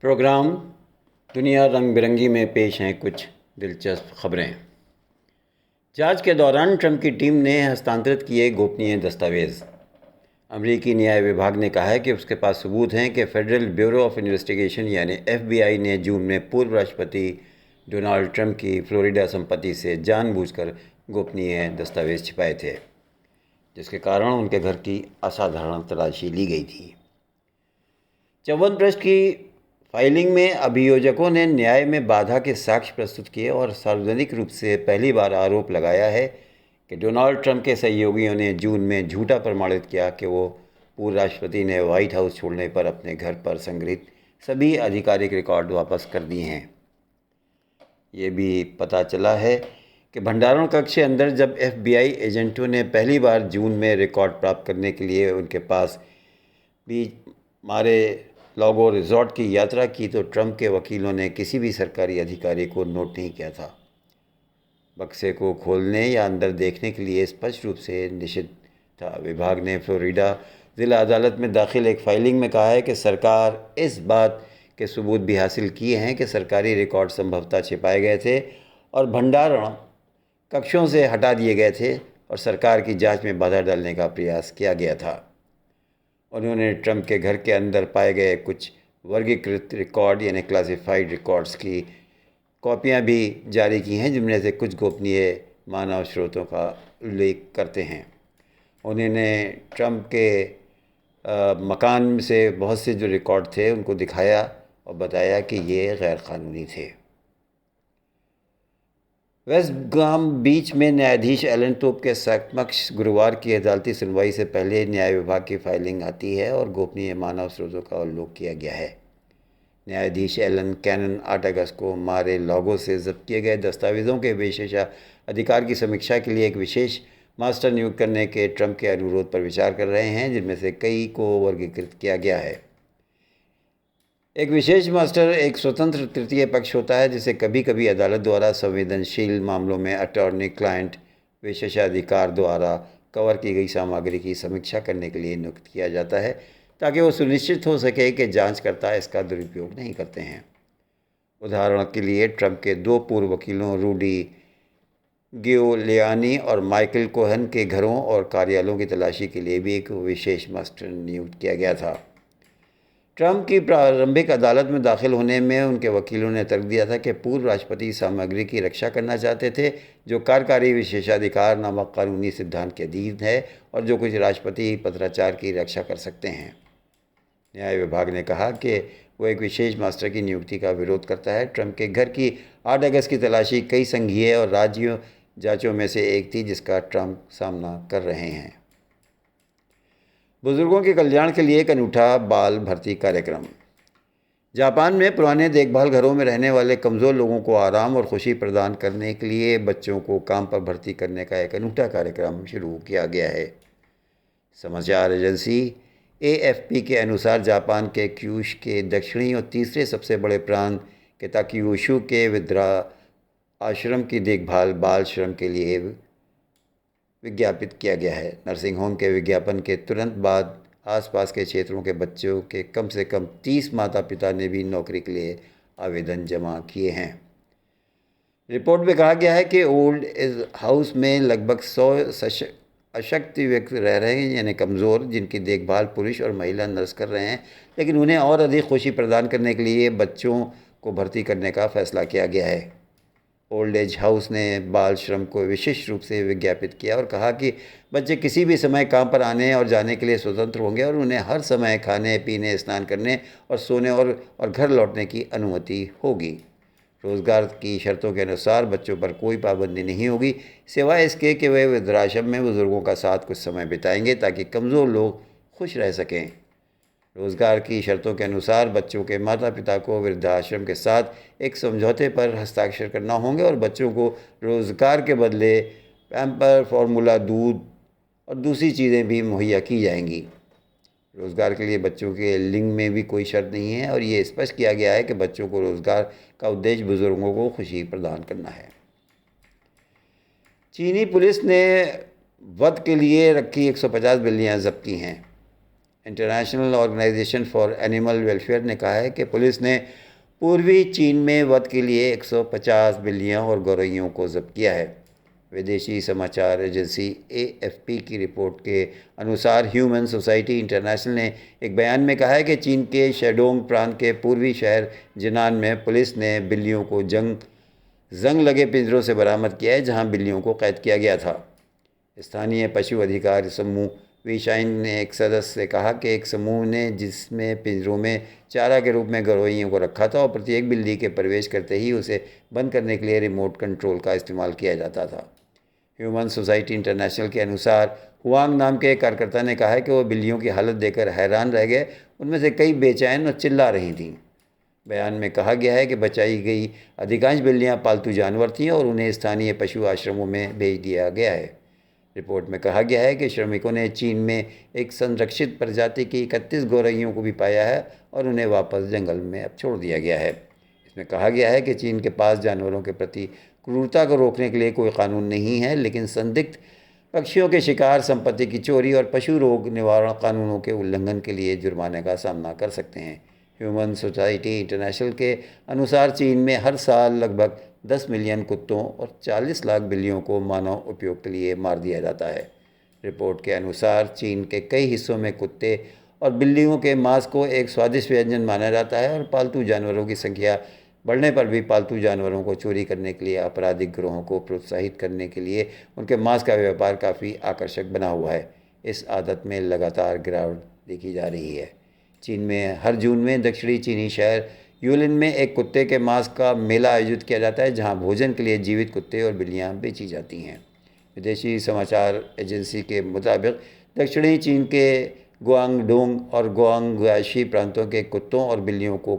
Programme दुनिया रंग बिरंगी में पेश हैं कुछ दिलचस्प खबरें। जांच के दौरान ट्रंप की टीम ने हस्तांतरित किए गोपनीय दस्तावेज़। अमेरिकी न्याय विभाग ने कहा है कि उसके पास सबूत हैं कि फेडरल ब्यूरो ऑफ इन्वेस्टिगेशन यानी FBI ने जून में पूर्व राष्ट्रपति डोनाल्ड ट्रंप की फ्लोरिडा संपत्ति से जानबूझकर गोपनीय दस्तावेज़ छिपाए थे, जिसके कारण उनके घर की असाधारण तलाशी ली गई थी। 54 पृष्ठ की फाइलिंग में अभियोजकों ने न्याय में बाधा के साक्ष्य प्रस्तुत किए और सार्वजनिक रूप से पहली बार आरोप लगाया है कि डोनाल्ड ट्रंप के सहयोगियों ने जून में झूठा प्रमाणित किया कि वो पूर्व राष्ट्रपति ने व्हाइट हाउस छोड़ने पर अपने घर पर संग्रहित सभी आधिकारिक रिकॉर्ड वापस कर दिए हैं। ये भी पता चला है कि भंडारण कक्ष के अंदर जब FBI एजेंटों ने पहली बार जून में रिकॉर्ड प्राप्त करने के लिए उनके पास भी मारे लागो रिजॉर्ट की यात्रा की तो ट्रंप के वकीलों ने किसी भी सरकारी अधिकारी को नोट नहीं किया था। बक्से को खोलने या अंदर देखने के लिए स्पष्ट रूप से निषिद्ध था। विभाग ने फ्लोरिडा ज़िला अदालत में दाखिल एक फाइलिंग में कहा है कि सरकार इस बात के सबूत भी हासिल किए हैं कि सरकारी रिकॉर्ड संभवतः छिपाए गए थे और भंडारण कक्षों से हटा दिए गए थे और सरकार की जांच में बाधा डालने का प्रयास किया गया था। उन्होंने ट्रंप के घर के अंदर पाए गए कुछ वर्गीकृत रिकॉर्ड यानी क्लासिफाइड रिकॉर्ड्स की कॉपियां भी जारी की हैं, जिनमें से कुछ गोपनीय मानव स्रोतों का उल्लेख करते हैं। उन्होंने ट्रंप के मकान से बहुत से जो रिकॉर्ड थे उनको दिखाया और बताया कि ये गैर कानूनी थे। वेस्ट गाम बीच में न्यायाधीश एलन तोप के समक्ष गुरुवार की अदालती सुनवाई से पहले न्याय विभाग की फाइलिंग आती है और गोपनीय मानव स्रोतों का उल्लेख किया गया है। न्यायाधीश एलन कैनन 8 अगस्त को मारे लागो से जब्त किए गए दस्तावेज़ों के विशेषाधिकार की समीक्षा के लिए एक विशेष मास्टर नियुक्त करने के ट्रंप के अनुरोध पर विचार कर रहे हैं, जिनमें से कई को वर्गीकृत किया गया है। एक विशेष मास्टर एक स्वतंत्र तृतीय पक्ष होता है जिसे कभी कभी अदालत द्वारा संवेदनशील मामलों में अटॉर्नी क्लाइंट विशेषाधिकार द्वारा कवर की गई सामग्री की समीक्षा करने के लिए नियुक्त किया जाता है, ताकि वो सुनिश्चित हो सके कि जांचकर्ता इसका दुरुपयोग नहीं करते हैं। उदाहरण के लिए ट्रंप के 2 पूर्व वकीलों रूडी गियोलियानी और माइकल कोहेन के घरों और कार्यालयों की तलाशी के लिए भी एक विशेष मास्टर नियुक्त किया गया था। ट्रंप की प्रारंभिक अदालत में दाखिल होने में उनके वकीलों ने तर्क दिया था कि पूर्व राष्ट्रपति सामग्री की रक्षा करना चाहते थे, जो कार्यकारी विशेषाधिकार नामक कानूनी सिद्धांत के अधीन है और जो कुछ राष्ट्रपति पत्राचार की रक्षा कर सकते हैं। न्याय विभाग ने कहा कि वो एक विशेष मास्टर की नियुक्ति का विरोध करता है। ट्रंप के घर की 8 अगस्त की तलाशी कई संघीय और राज्य जांचों में से एक थी जिसका ट्रंप सामना कर रहे हैं। बुजुर्गों के कल्याण के लिए एक अनूठा बाल भर्ती कार्यक्रम। जापान में पुराने देखभाल घरों में रहने वाले कमज़ोर लोगों को आराम और खुशी प्रदान करने के लिए बच्चों को काम पर भर्ती करने का एक अनूठा कार्यक्रम शुरू किया गया है। समाचार एजेंसी AFP के अनुसार जापान के क्यूश के दक्षिणी और तीसरे सबसे बड़े प्रांत के ताकियोशु के वृद्धा आश्रम की देखभाल बाल श्रम के लिए विज्ञापित किया गया है। नर्सिंग होम के विज्ञापन के तुरंत बाद आसपास के क्षेत्रों के बच्चों के कम से कम 30 माता पिता ने भी नौकरी के लिए आवेदन जमा किए हैं। रिपोर्ट में कहा गया है कि ओल्ड एज हाउस में लगभग 100 अशक्त व्यक्ति रह रहे हैं, यानी कमज़ोर, जिनकी देखभाल पुरुष और महिला नर्स कर रहे हैं, लेकिन उन्हें और अधिक खुशी प्रदान करने के लिए बच्चों को भर्ती करने का फैसला किया गया है। ओल्ड एज हाउस ने बाल श्रम को विशेष रूप से विज्ञापित किया और कहा कि बच्चे किसी भी समय काम पर आने और जाने के लिए स्वतंत्र होंगे और उन्हें हर समय खाने पीने, स्नान करने और सोने और घर लौटने की अनुमति होगी। रोज़गार की शर्तों के अनुसार बच्चों पर कोई पाबंदी नहीं होगी, सिवाय इसके कि वे वृद्धाश्रम में बुजुर्गों का साथ कुछ समय बिताएंगे ताकि कमज़ोर लोग खुश रह सकें। रोज़गार की शर्तों के अनुसार बच्चों के माता पिता को वृद्धाश्रम के साथ एक समझौते पर हस्ताक्षर करना होंगे और बच्चों को रोज़गार के बदले पैम्पर, फार्मूला, दूध और दूसरी चीज़ें भी मुहैया की जाएंगी। रोज़गार के लिए बच्चों के लिंग में भी कोई शर्त नहीं है और ये स्पष्ट किया गया है कि बच्चों को रोज़गार का उद्देश्य बुजुर्गों को खुशी प्रदान करना है। चीनी पुलिस ने वध के लिए रखी 150 बिल्लियाँ जब्त की हैं। International organisation for animal welfare ने कहा है कि पुलिस ने पूर्वी चीन में वध के लिए 150 बिल्लियाँ और गौरैयों को जब्त किया है। विदेशी समाचार एजेंसी AFP की रिपोर्ट के अनुसार ह्यूमन सोसाइटी इंटरनेशनल ने एक बयान में कहा है कि चीन के शेडोंग प्रांत के पूर्वी शहर जिनान में पुलिस ने बिल्लियों को जंग लगे पिंजरों से बरामद किया है, जहां बिल्लियों को कैद किया गया था। स्थानीय पशु अधिकार समूह विशाइन ने एक सदस्य से कहा कि एक समूह ने जिसमें पिंजरों में चारा के रूप में गौरैयों को रखा था और प्रत्येक बिल्ली के प्रवेश करते ही उसे बंद करने के लिए रिमोट कंट्रोल का इस्तेमाल किया जाता था। ह्यूमन सोसाइटी इंटरनेशनल के अनुसार हुआंग नाम के एक कार्यकर्ता ने कहा है कि वो बिल्लियों की हालत देखकर हैरान रह गए। उनमें से कई बेचैन और चिल्ला रही थीं। बयान में कहा गया है कि बचाई गई अधिकांश बिल्लियां पालतू जानवर थीं और उन्हें स्थानीय पशु आश्रमों में भेज दिया गया है। रिपोर्ट में कहा गया है कि श्रमिकों ने चीन में एक संरक्षित प्रजाति की 31 गौरैयों को भी पाया है और उन्हें वापस जंगल में अब छोड़ दिया गया है। इसमें कहा गया है कि चीन के पास जानवरों के प्रति क्रूरता को रोकने के लिए कोई कानून नहीं है, लेकिन संदिग्ध पक्षियों के शिकार, संपत्ति की चोरी और पशु रोग निवारण कानूनों के उल्लंघन के लिए जुर्माने का सामना कर सकते हैं। ह्यूमन सोसाइटी इंटरनेशनल के अनुसार चीन में हर साल लगभग 10 मिलियन कुत्तों और 40 लाख बिल्लियों को मानव उपयोग के लिए मार दिया जाता है। रिपोर्ट के अनुसार चीन के कई हिस्सों में कुत्ते और बिल्लियों के मांस को एक स्वादिष्ट व्यंजन माना जाता है और पालतू जानवरों की संख्या बढ़ने पर भी पालतू जानवरों को चोरी करने के लिए आपराधिक गिरोहों को प्रोत्साहित करने के लिए उनके मांस का व्यापार काफ़ी आकर्षक बना हुआ है। इस आदत में लगातार गिरावट देखी जा रही है। चीन में हर जून में दक्षिणी चीनी शहर यूलिन में एक कुत्ते के मांस का मेला आयोजित किया जाता है, जहां भोजन के लिए जीवित कुत्ते और बिल्लियां बेची जाती हैं। विदेशी समाचार एजेंसी के मुताबिक दक्षिणी चीन के गुआंगडोंग और गुआंगुआशी प्रांतों के कुत्तों और बिल्लियों को